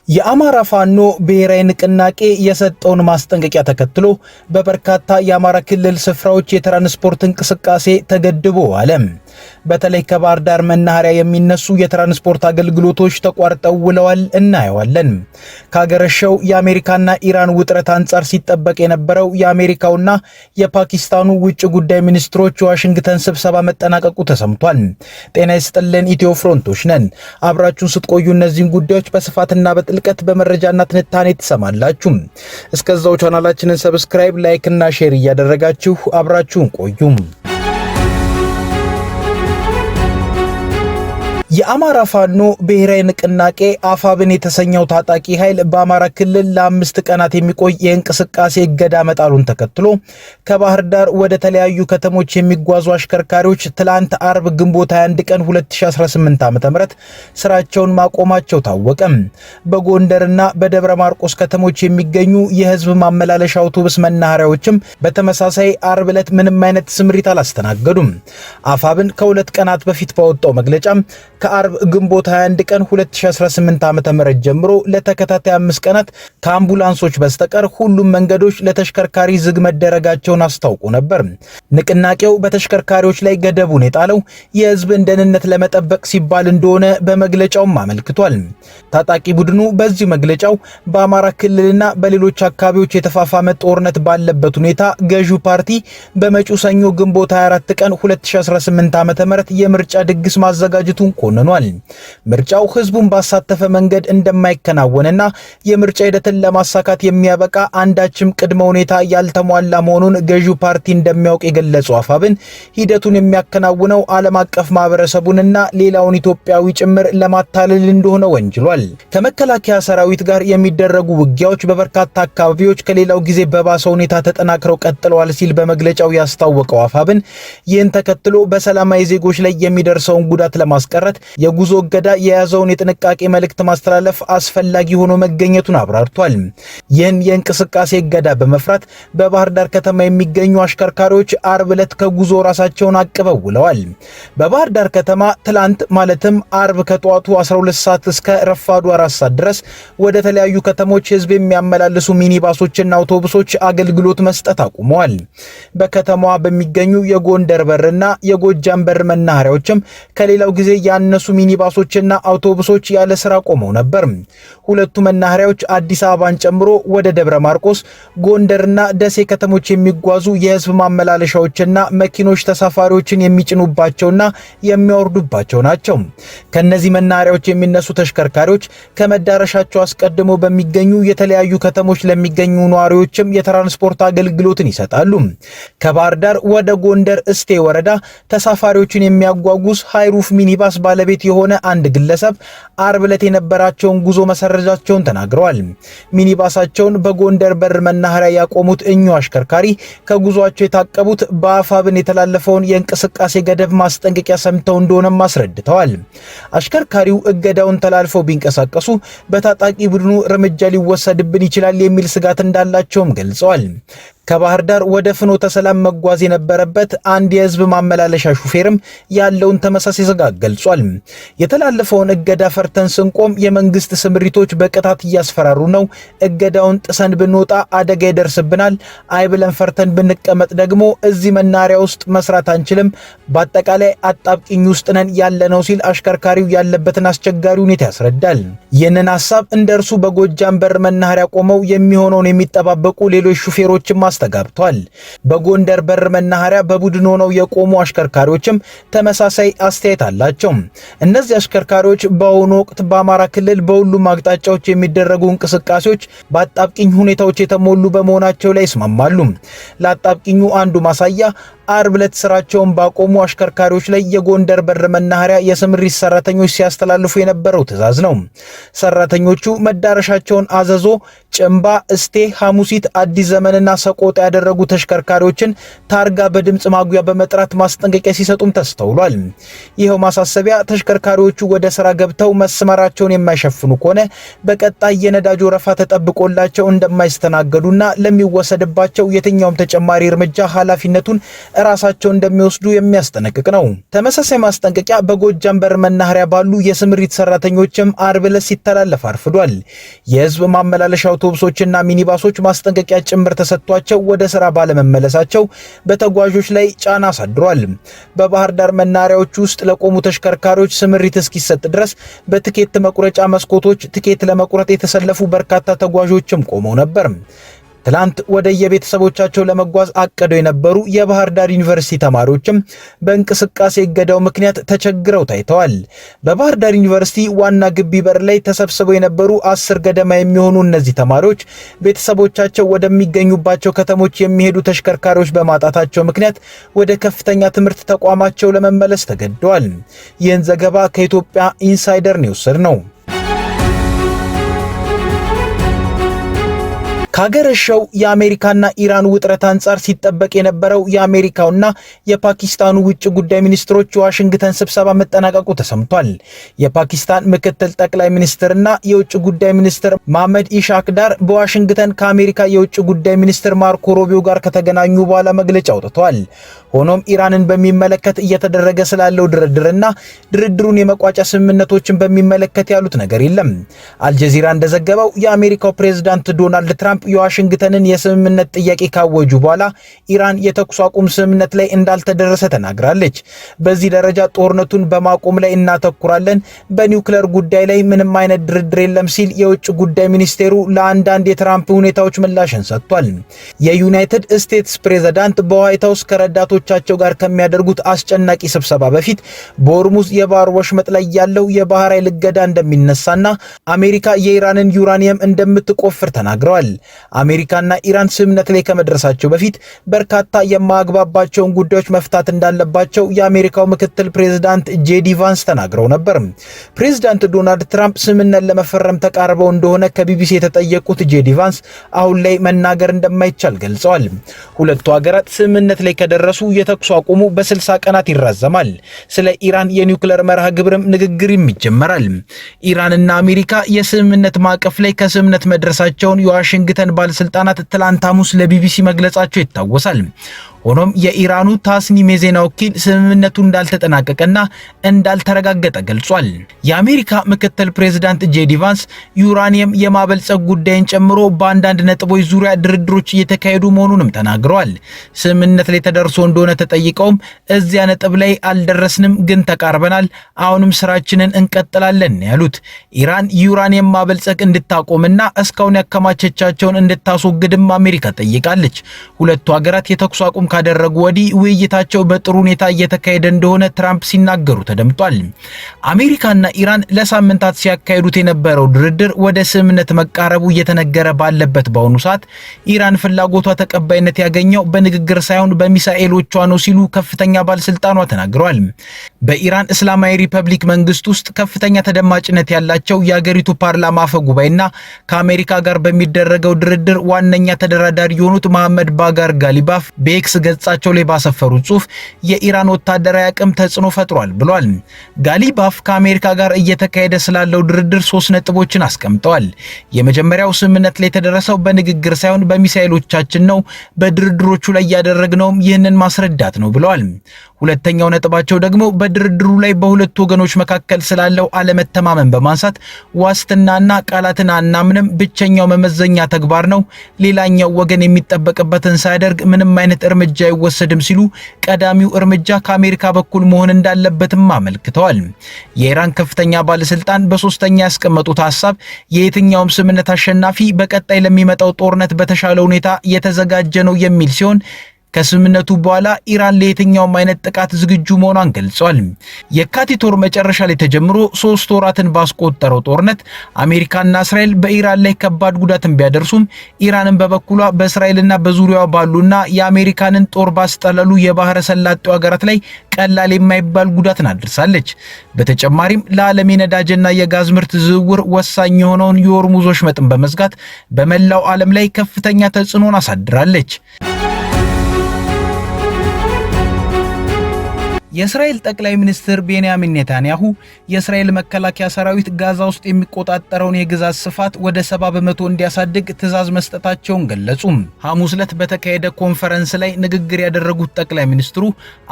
የአማራ ፋኖ ብሔራዊ ንቅናቄ የሰጠውን ማስጠንቀቂያ ተከትሎ በበርካታ የአማራ ክልል ስፍራዎች የትራንስፖርት እንቅስቃሴ ተገድቦ ዋለ። በተለይ ከባህር ዳር መናኸሪያ የሚነሱ የትራንስፖርት አገልግሎቶች ተቋርጠው ውለዋል እናየዋለን። ካገረሸው የአሜሪካና ኢራን ውጥረት አንጻር ሲጠበቅ የነበረው የአሜሪካውና የፓኪስታኑ ውጭ ጉዳይ ሚኒስትሮች የዋሽንግተን ስብሰባ መጠናቀቁ ተሰምቷል። ጤና ይስጥልን ኢትዮ ፍሮንቶች ነን። አብራችሁን ስትቆዩ እነዚህን ጉዳዮች በስፋትና በጥልቀት በመረጃና ትንታኔ ትሰማላችሁ። እስከዛው ቻናላችንን ሰብስክራይብ፣ ላይክ እና ሼር እያደረጋችሁ አብራችሁን ቆዩ። የአማራ ፋኖ ብሔራዊ ንቅናቄ አፋብን የተሰኘው ታጣቂ ኃይል በአማራ ክልል ለ5 ቀናት የሚቆይ የእንቅስቃሴ እገዳ መጣሉን ተከትሎ ከባህር ዳር ወደ ተለያዩ ከተሞች የሚጓዙ አሽከርካሪዎች ትላንት አርብ ግንቦት 21 ቀን 2018 ዓ.ም ስራቸውን ማቆማቸው ታወቀ። በጎንደርና በደብረ ማርቆስ ከተሞች የሚገኙ የህዝብ ማመላለሻ አውቶቡስ መናኸሪያዎችም በተመሳሳይ አርብ ዕለት ምንም አይነት ስምሪት አላስተናገዱም። አፋብን ከሁለት ቀናት በፊት ባወጣው መግለጫ ከአርብ ግንቦት 21 ቀን 2018 ዓ.ም ጀምሮ ለተከታታይ 5 ቀናት ከአምቡላንሶች በስተቀር ሁሉም መንገዶች ለተሽከርካሪ ዝግ መደረጋቸውን አስታውቆ ነበር። ንቅናቄው በተሽከርካሪዎች ላይ ገደቡን የጣለው የህዝብን ደህንነት ለመጠበቅ ሲባል እንደሆነ በመግለጫውም አመልክቷል። ታጣቂ ቡድኑ በዚህ መግለጫው በአማራ ክልልና በሌሎች አካባቢዎች የተፋፋመ ጦርነት ባለበት ሁኔታ ገዢው ፓርቲ በመጪው ሰኞ ግንቦት 24 ቀን 2018 ዓ.ም የምርጫ ድግስ ማዘጋጀቱን ኮንኗል። ምርጫው ህዝቡን ባሳተፈ መንገድ እንደማይከናወንና የምርጫ ሂደትን ለማሳካት የሚያበቃ አንዳችም ቅድመ ሁኔታ ያልተሟላ መሆኑን ገዢው ፓርቲ እንደሚያውቅ የገለጸው አፋብን ሂደቱን የሚያከናውነው ዓለም አቀፍ ማህበረሰቡንና ሌላውን ኢትዮጵያዊ ጭምር ለማታለል እንደሆነ ወንጅሏል። ከመከላከያ ሰራዊት ጋር የሚደረጉ ውጊያዎች በበርካታ አካባቢዎች ከሌላው ጊዜ በባሰ ሁኔታ ተጠናክረው ቀጥለዋል ሲል በመግለጫው ያስታወቀው አፋብን ይህን ተከትሎ በሰላማዊ ዜጎች ላይ የሚደርሰውን ጉዳት ለማስቀረት የጉዞ እገዳ የያዘውን የጥንቃቄ መልእክት ማስተላለፍ አስፈላጊ ሆኖ መገኘቱን አብራርቷል። ይህን የእንቅስቃሴ እገዳ በመፍራት በባህር ዳር ከተማ የሚገኙ አሽከርካሪዎች አርብ ዕለት ከጉዞ ራሳቸውን አቅበው ውለዋል። በባህር ዳር ከተማ ትላንት ማለትም አርብ ከጠዋቱ 12 ሰዓት እስከ ረፋዱ 4 ሰዓት ድረስ ወደ ተለያዩ ከተሞች ህዝብ የሚያመላልሱ ሚኒባሶችና አውቶቡሶች አገልግሎት መስጠት አቁመዋል። በከተማዋ በሚገኙ የጎንደር በርና የጎጃም በር መናኸሪያዎችም ከሌላው ጊዜ ያነሱ ሚኒባሶችና አውቶቡሶች ያለ ስራ ቆመው ነበር። ሁለቱ መናኸሪያዎች አዲስ አበባን ጨምሮ ወደ ደብረ ማርቆስ፣ ጎንደርና ደሴ ከተሞች የሚጓዙ የህዝብ ማመላለሻዎችና መኪኖች ተሳፋሪዎችን የሚጭኑባቸውና የሚያወርዱባቸው ናቸው። ከነዚህ መናኸሪያዎች የሚነሱ ተሽከርካሪዎች ከመዳረሻቸው አስቀድሞ በሚገኙ የተለያዩ ከተሞች ለሚገኙ ነዋሪዎችም የትራንስፖርት አገልግሎትን ይሰጣሉ። ከባህር ዳር ወደ ጎንደር እስቴ ወረዳ ተሳፋሪዎችን የሚያጓጉዝ ሃይሩፍ ሚኒባስ ባለቤት የሆነ አንድ ግለሰብ አርብ ዕለት የነበራቸውን ጉዞ መሰረጃቸውን ተናግረዋል። ሚኒባሳቸውን በጎንደር በር መናኸሪያ ያቆሙት እኚሁ አሽከርካሪ ከጉዟቸው የታቀቡት በአፋብን የተላለፈውን የእንቅስቃሴ ገደብ ማስጠንቀቂያ ሰምተው እንደሆነም አስረድተዋል። አሽከርካሪው እገዳውን ተላልፈው ቢንቀሳቀሱ በታጣቂ ቡድኑ እርምጃ ሊወሰድብን ይችላል የሚል ስጋት እንዳላቸውም ገልጸዋል። ከባህር ዳር ወደ ፍኖተ ሰላም መጓዝ የነበረበት አንድ የህዝብ ማመላለሻ ሹፌርም ያለውን ተመሳሳይ ስጋት ገልጿል። የተላለፈውን እገዳ ፈርተን ስንቆም የመንግስት ስምሪቶች በቅጣት እያስፈራሩ ነው። እገዳውን ጥሰን ብንወጣ አደጋ ይደርስብናል። አይብለን ፈርተን ብንቀመጥ ደግሞ እዚህ መናኸሪያ ውስጥ መስራት አንችልም። በአጠቃላይ አጣብቂኝ ውስጥ ነን ያለነው ሲል አሽከርካሪው ያለበትን አስቸጋሪ ሁኔታ ያስረዳል። ይህንን ሐሳብ እንደርሱ በጎጃም በር መናኸሪያ ቆመው የሚሆነውን የሚጠባበቁ ሌሎች ሹፌሮችም ተጋብቷል። በጎንደር በር መናኸሪያ በቡድን ሆነው የቆሙ አሽከርካሪዎችም ተመሳሳይ አስተያየት አላቸው። እነዚህ አሽከርካሪዎች በአሁኑ ወቅት በአማራ ክልል በሁሉም አቅጣጫዎች የሚደረጉ እንቅስቃሴዎች በአጣብቂኝ ሁኔታዎች የተሞሉ በመሆናቸው ላይ ይስማማሉ። ለአጣብቂኙ አንዱ ማሳያ አርብ ዕለት ስራቸውን ባቆሙ አሽከርካሪዎች ላይ የጎንደር በር መናኸሪያ የስምሪት ሰራተኞች ሲያስተላልፉ የነበረው ትዕዛዝ ነው። ሰራተኞቹ መዳረሻቸውን አዘዞ፣ ጭንባ፣ እስቴ፣ ሐሙሲት፣ አዲስ ዘመንና ሰቆጣ ያደረጉ ተሽከርካሪዎችን ታርጋ በድምጽ ማጉያ በመጥራት ማስጠንቀቂያ ሲሰጡም ተስተውሏል። ይሄው ማሳሰቢያ ተሽከርካሪዎቹ ወደ ስራ ገብተው መስመራቸውን የማይሸፍኑ ከሆነ በቀጣይ የነዳጅ ወረፋ ተጠብቆላቸው እንደማይስተናገዱና ለሚወሰድባቸው የትኛውም ተጨማሪ እርምጃ ኃላፊነቱን ራሳቸው እንደሚወስዱ የሚያስጠነቅቅ ነው። ተመሳሳይ ማስጠንቀቂያ በጎጃም በር መናኸሪያ ባሉ የስምሪት ሰራተኞችም አርብ ዕለት ሲተላለፍ አርፍዷል። የህዝብ ማመላለሻ አውቶቡሶችና ሚኒባሶች ማስጠንቀቂያ ጭምር ተሰጥቷቸው ወደ ስራ ባለመመለሳቸው በተጓዦች ላይ ጫና አሳድሯል። በባህር ዳር መናኸሪያዎች ውስጥ ለቆሙ ተሽከርካሪዎች ስምሪት እስኪሰጥ ድረስ በትኬት መቁረጫ መስኮቶች ትኬት ለመቁረጥ የተሰለፉ በርካታ ተጓዦችም ቆመው ነበር። ትላንት ወደ የቤተሰቦቻቸው ለመጓዝ አቅደው የነበሩ የባህር ዳር ዩኒቨርሲቲ ተማሪዎችም በእንቅስቃሴ እገዳው ምክንያት ተቸግረው ታይተዋል። በባህር ዳር ዩኒቨርሲቲ ዋና ግቢ በር ላይ ተሰብስበው የነበሩ 10 ገደማ የሚሆኑ እነዚህ ተማሪዎች ቤተሰቦቻቸው ወደሚገኙባቸው ከተሞች የሚሄዱ ተሽከርካሪዎች በማጣታቸው ምክንያት ወደ ከፍተኛ ትምህርት ተቋማቸው ለመመለስ ተገደዋል። ይህን ዘገባ ከኢትዮጵያ ኢንሳይደር ነው የወሰድነው። ከሀገረሻው የአሜሪካና ኢራን ውጥረት አንጻር ሲጠበቅ የነበረው የአሜሪካውና የፓኪስታኑ ውጭ ጉዳይ ሚኒስትሮች የዋሽንግተን ስብሰባ መጠናቀቁ ተሰምቷል። የፓኪስታን ምክትል ጠቅላይ ሚኒስትርና የውጭ ጉዳይ ሚኒስትር መሐመድ ኢሻክዳር በዋሽንግተን ከአሜሪካ የውጭ ጉዳይ ሚኒስትር ማርኮ ሩቢዮ ጋር ከተገናኙ በኋላ መግለጫ አውጥተዋል። ሆኖም ኢራንን በሚመለከት እየተደረገ ስላለው ድርድርና ድርድሩን የመቋጫ ስምምነቶችን በሚመለከት ያሉት ነገር የለም። አልጀዚራ እንደዘገበው የአሜሪካው ፕሬዝዳንት ዶናልድ ትራምፕ የዋሽንግተንን የስምምነት ጥያቄ ካወጁ በኋላ ኢራን የተኩስ አቁም ስምምነት ላይ እንዳልተደረሰ ተናግራለች። በዚህ ደረጃ ጦርነቱን በማቆም ላይ እናተኩራለን፣ በኒውክሌር ጉዳይ ላይ ምንም አይነት ድርድር የለም ሲል የውጭ ጉዳይ ሚኒስቴሩ ለአንዳንድ የትራምፕ ሁኔታዎች ምላሽን ሰጥቷል። የዩናይትድ ስቴትስ ፕሬዝዳንት በዋይት ሃውስ ከረዳቶቻቸው ጋር ከሚያደርጉት አስጨናቂ ስብሰባ በፊት በሆርሙዝ የባህር ወሽመጥ ላይ ያለው የባህር ኃይል እገዳ እንደሚነሳና አሜሪካ የኢራንን ዩራኒየም እንደምትቆፍር ተናግረዋል። አሜሪካና ኢራን ስምምነት ላይ ከመድረሳቸው በፊት በርካታ የማያግባባቸውን ጉዳዮች መፍታት እንዳለባቸው የአሜሪካው ምክትል ፕሬዝዳንት ጄዲ ቫንስ ተናግረው ነበር። ፕሬዝዳንት ዶናልድ ትራምፕ ስምምነት ለመፈረም ተቃርበው እንደሆነ ከቢቢሲ የተጠየቁት ጄዲ ቫንስ አሁን ላይ መናገር እንደማይቻል ገልጸዋል። ሁለቱ ሀገራት ስምምነት ላይ ከደረሱ የተኩስ አቁሙ በ60 ቀናት ይራዘማል። ስለ ኢራን የኒውክሌር መርሃ ግብርም ንግግርም ይጀመራል። ኢራንና አሜሪካ የስምምነት ማዕቀፍ ላይ ከስምምነት መድረሳቸውን የዋሽንግተን ባለስልጣናት ትላንት ሐሙስ ለቢቢሲ መግለጻቸው ይታወሳል። ሆኖም የኢራኑ ታስኒም የዜና ወኪል ስምምነቱ እንዳልተጠናቀቀና እንዳልተረጋገጠ ገልጿል። የአሜሪካ ምክትል ፕሬዝዳንት ጄዲ ቫንስ ዩራኒየም የማበልጸግ ጉዳይን ጨምሮ በአንዳንድ ነጥቦች ዙሪያ ድርድሮች እየተካሄዱ መሆኑንም ተናግረዋል። ስምምነት ላይ ተደርሶ እንደሆነ ተጠይቀውም እዚያ ነጥብ ላይ አልደረስንም፣ ግን ተቃርበናል፣ አሁንም ስራችንን እንቀጥላለን ያሉት ኢራን ዩራኒየም ማበልጸግ እንድታቆምና እስካሁን ያከማቸቻቸውን እንድታስወግድም አሜሪካ ጠይቃለች። ሁለቱ ሀገራት የተኩስ አቁም ካደረጉ ወዲህ ውይይታቸው በጥሩ ሁኔታ እየተካሄደ እንደሆነ ትራምፕ ሲናገሩ ተደምጧል። አሜሪካና ኢራን ለሳምንታት ሲያካሂዱት የነበረው ድርድር ወደ ስምምነት መቃረቡ እየተነገረ ባለበት በአሁኑ ሰዓት ኢራን ፍላጎቷ ተቀባይነት ያገኘው በንግግር ሳይሆን በሚሳኤሎቿ ነው ሲሉ ከፍተኛ ባለስልጣኗ ተናግረዋል። በኢራን እስላማዊ ሪፐብሊክ መንግስት ውስጥ ከፍተኛ ተደማጭነት ያላቸው የአገሪቱ ፓርላማ አፈ ጉባኤና ከአሜሪካ ጋር በሚደረገው ድርድር ዋነኛ ተደራዳሪ የሆኑት መሐመድ ባጋር ጋሊባፍ በኤክስ ገጻቸው ላይ ባሰፈሩት ጽሑፍ የኢራን ወታደራዊ አቅም ተጽዕኖ ፈጥሯል ብሏል። ጋሊባፍ ከአሜሪካ ጋር እየተካሄደ ስላለው ድርድር 3 ነጥቦችን አስቀምጠዋል። የመጀመሪያው ስምምነት ላይ የተደረሰው በንግግር ሳይሆን በሚሳኤሎቻችን ነው፣ በድርድሮቹ ላይ ያደረግነውም ይህንን ማስረዳት ነው ብለዋል። ሁለተኛው ነጥባቸው ደግሞ በድርድሩ ላይ በሁለቱ ወገኖች መካከል ስላለው አለመተማመን በማንሳት ዋስትናና ቃላትን አናምንም፣ ብቸኛው መመዘኛ ተግባር ነው፣ ሌላኛው ወገን የሚጠበቅበትን ሳያደርግ ምንም አይነት እርምጃ አይወሰድም ሲሉ ቀዳሚው እርምጃ ከአሜሪካ በኩል መሆን እንዳለበትም አመልክተዋል። የኢራን ከፍተኛ ባለስልጣን በሶስተኛ ያስቀመጡት ሐሳብ የየትኛውም ስምምነት አሸናፊ በቀጣይ ለሚመጣው ጦርነት በተሻለ ሁኔታ የተዘጋጀ ነው የሚል ሲሆን ከስምምነቱ በኋላ ኢራን ለየትኛውም አይነት ጥቃት ዝግጁ መሆኗን ገልጿል። የካቲት ወር መጨረሻ ላይ ተጀምሮ 3 ወራትን ባስቆጠረው ጦርነት አሜሪካና እስራኤል በኢራን ላይ ከባድ ጉዳትን ቢያደርሱም ኢራንን በበኩሏ በእስራኤልና በዙሪያዋ ባሉና የአሜሪካንን ጦር ባስጠለሉ የባህረ ሰላጤው ሀገራት ላይ ቀላል የማይባል ጉዳትን አድርሳለች። በተጨማሪም ለዓለም የነዳጅና የጋዝ ምርት ዝውውር ወሳኝ የሆነውን የሆርሙዝ ወሽመጥን በመዝጋት በመላው ዓለም ላይ ከፍተኛ ተጽዕኖን አሳድራለች። የእስራኤል ጠቅላይ ሚኒስትር ቤንያሚን ኔታንያሁ የእስራኤል መከላከያ ሰራዊት ጋዛ ውስጥ የሚቆጣጠረውን የግዛት ስፋት ወደ 70 በመቶ እንዲያሳድግ ትዕዛዝ መስጠታቸውን ገለጹ። ሐሙስ ዕለት በተካሄደ ኮንፈረንስ ላይ ንግግር ያደረጉት ጠቅላይ ሚኒስትሩ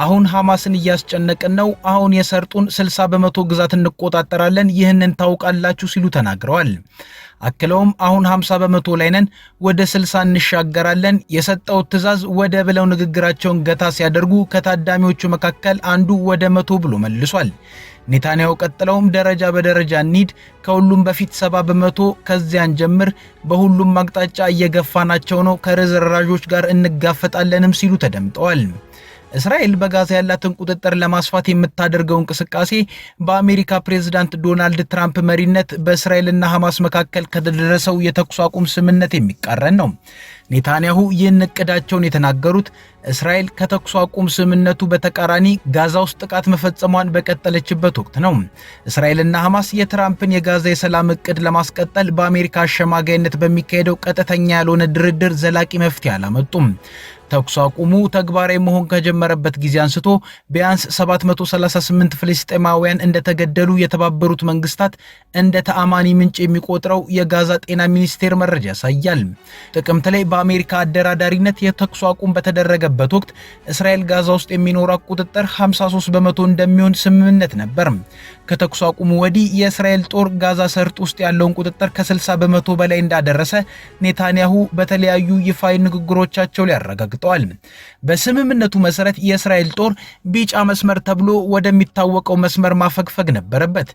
አሁን ሐማስን እያስጨነቅን ነው፣ አሁን የሰርጡን 60 በመቶ ግዛት እንቆጣጠራለን፣ ይህንን ታውቃላችሁ ሲሉ ተናግረዋል። አክለውም አሁን 50 በመቶ ላይ ነን፣ ወደ 60 እንሻገራለን፣ የሰጠው ትዕዛዝ ወደ ብለው ንግግራቸውን ገታ ሲያደርጉ ከታዳሚዎቹ መካከል አንዱ ወደ 100 ብሎ መልሷል። ኔታንያሁ ቀጥለውም ደረጃ በደረጃ እንሂድ፣ ከሁሉም በፊት 70 በመቶ ከዚያን ጀምር፣ በሁሉም አቅጣጫ እየገፋናቸው ነው፣ ከርዝራዦች ጋር እንጋፈጣለንም ሲሉ ተደምጠዋል። እስራኤል በጋዛ ያላትን ቁጥጥር ለማስፋት የምታደርገው እንቅስቃሴ በአሜሪካ ፕሬዝዳንት ዶናልድ ትራምፕ መሪነት በእስራኤልና ሐማስ መካከል ከተደረሰው የተኩስ አቁም ስምምነት የሚቃረን ነው። ኔታንያሁ ይህን እቅዳቸውን የተናገሩት እስራኤል ከተኩስ አቁም ስምምነቱ በተቃራኒ ጋዛ ውስጥ ጥቃት መፈጸሟን በቀጠለችበት ወቅት ነው። እስራኤልና ሐማስ የትራምፕን የጋዛ የሰላም እቅድ ለማስቀጠል በአሜሪካ አሸማጋይነት በሚካሄደው ቀጥተኛ ያልሆነ ድርድር ዘላቂ መፍትሄ አላመጡም። ተኩስ አቁሙ ተግባራዊ መሆን ከጀመረበት ጊዜ አንስቶ ቢያንስ 738 ፍልስጤማውያን እንደተገደሉ የተባበሩት መንግስታት እንደ ተአማኒ ምንጭ የሚቆጥረው የጋዛ ጤና ሚኒስቴር መረጃ ያሳያል። ጥቅምት ላይ በአሜሪካ አደራዳሪነት የተኩስ አቁም በተደረገበት ወቅት እስራኤል ጋዛ ውስጥ የሚኖራት ቁጥጥር 53 በመቶ እንደሚሆን ስምምነት ነበር። ከተኩስ አቁሙ ወዲህ የእስራኤል ጦር ጋዛ ሰርጥ ውስጥ ያለውን ቁጥጥር ከ60 በመቶ በላይ እንዳደረሰ ኔታንያሁ በተለያዩ ይፋዊ ንግግሮቻቸው ላይ አረጋግጠዋል። በስምምነቱ መሰረት የእስራኤል ጦር ቢጫ መስመር ተብሎ ወደሚታወቀው መስመር ማፈግፈግ ነበረበት።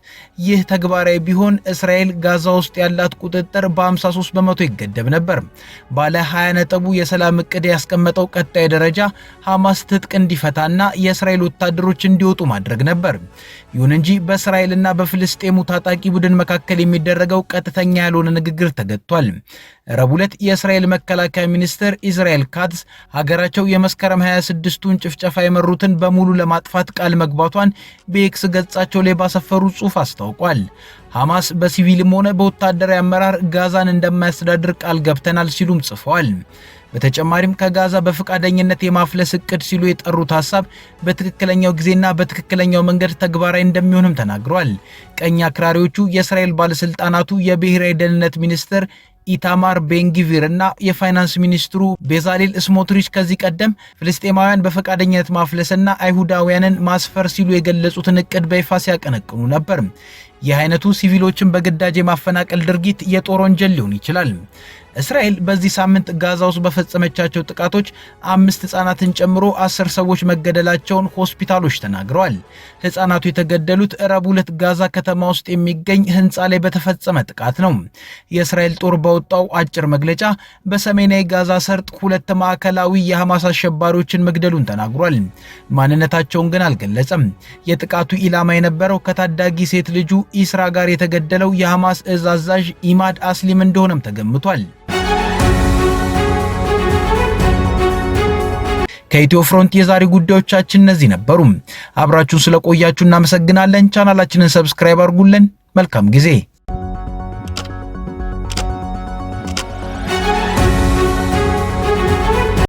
ይህ ተግባራዊ ቢሆን እስራኤል ጋዛ ውስጥ ያላት ቁጥጥር በ53 በመቶ ይገደብ ነበር። ባለ 20 ነጥቡ የሰላም እቅድ ያስቀመጠው ቀጣይ ደረጃ ሐማስ ትጥቅ እንዲፈታና የእስራኤል ወታደሮች እንዲወጡ ማድረግ ነበር። ይሁን እንጂ በእስራኤልና በፍልስጤሙ ታጣቂ ቡድን መካከል የሚደረገው ቀጥተኛ ያልሆነ ንግግር ተገጥቷል። ረቡዕ ዕለት የእስራኤል መከላከያ ሚኒስትር ኢዝራኤል ካትዝ ሀገራቸው የመስከረም 26ቱን ጭፍጨፋ የመሩትን በሙሉ ለማጥፋት ቃል መግባቷን በኤክስ ገጻቸው ላይ ባሰፈሩ ጽሑፍ አስታውቋል። ሐማስ በሲቪልም ሆነ በወታደራዊ አመራር ጋዛን እንደማያስተዳድር ቃል ገብተናል ሲሉም ጽፈዋል። በተጨማሪም ከጋዛ በፈቃደኝነት የማፍለስ እቅድ ሲሉ የጠሩት ሐሳብ በትክክለኛው ጊዜና በትክክለኛው መንገድ ተግባራዊ እንደሚሆንም ተናግረዋል። ቀኝ አክራሪዎቹ የእስራኤል ባለስልጣናቱ የብሔራዊ ደህንነት ሚኒስትር ኢታማር ቤንጊቪር እና የፋይናንስ ሚኒስትሩ ቤዛሌል ስሞትሪች ከዚህ ቀደም ፍልስጤማውያን በፈቃደኝነት ማፍለስና አይሁዳውያንን ማስፈር ሲሉ የገለጹትን እቅድ በይፋ ሲያቀነቅኑ ነበር። ይህ አይነቱ ሲቪሎችን በግዳጅ የማፈናቀል ድርጊት የጦር ወንጀል ሊሆን ይችላል። እስራኤል በዚህ ሳምንት ጋዛ ውስጥ በፈጸመቻቸው ጥቃቶች 5 ህፃናትን ጨምሮ 10 ሰዎች መገደላቸውን ሆስፒታሎች ተናግረዋል። ህፃናቱ የተገደሉት ረቡዕ ዕለት ጋዛ ከተማ ውስጥ የሚገኝ ህንፃ ላይ በተፈጸመ ጥቃት ነው። የእስራኤል ጦር ባወጣው አጭር መግለጫ በሰሜናዊ ጋዛ ሰርጥ 2 ማዕከላዊ የሐማስ አሸባሪዎችን መግደሉን ተናግሯል። ማንነታቸውን ግን አልገለጸም። የጥቃቱ ኢላማ የነበረው ከታዳጊ ሴት ልጁ ኢስራ ጋር የተገደለው የሐማስ እዝ አዛዥ ኢማድ አስሊም እንደሆነም ተገምቷል። ከኢትዮ ፍሮንት የዛሬ ጉዳዮቻችን እነዚህ ነበሩ። አብራችሁን ስለቆያችሁ እናመሰግናለን። ቻናላችንን ሰብስክራይብ አድርጉልን። መልካም ጊዜ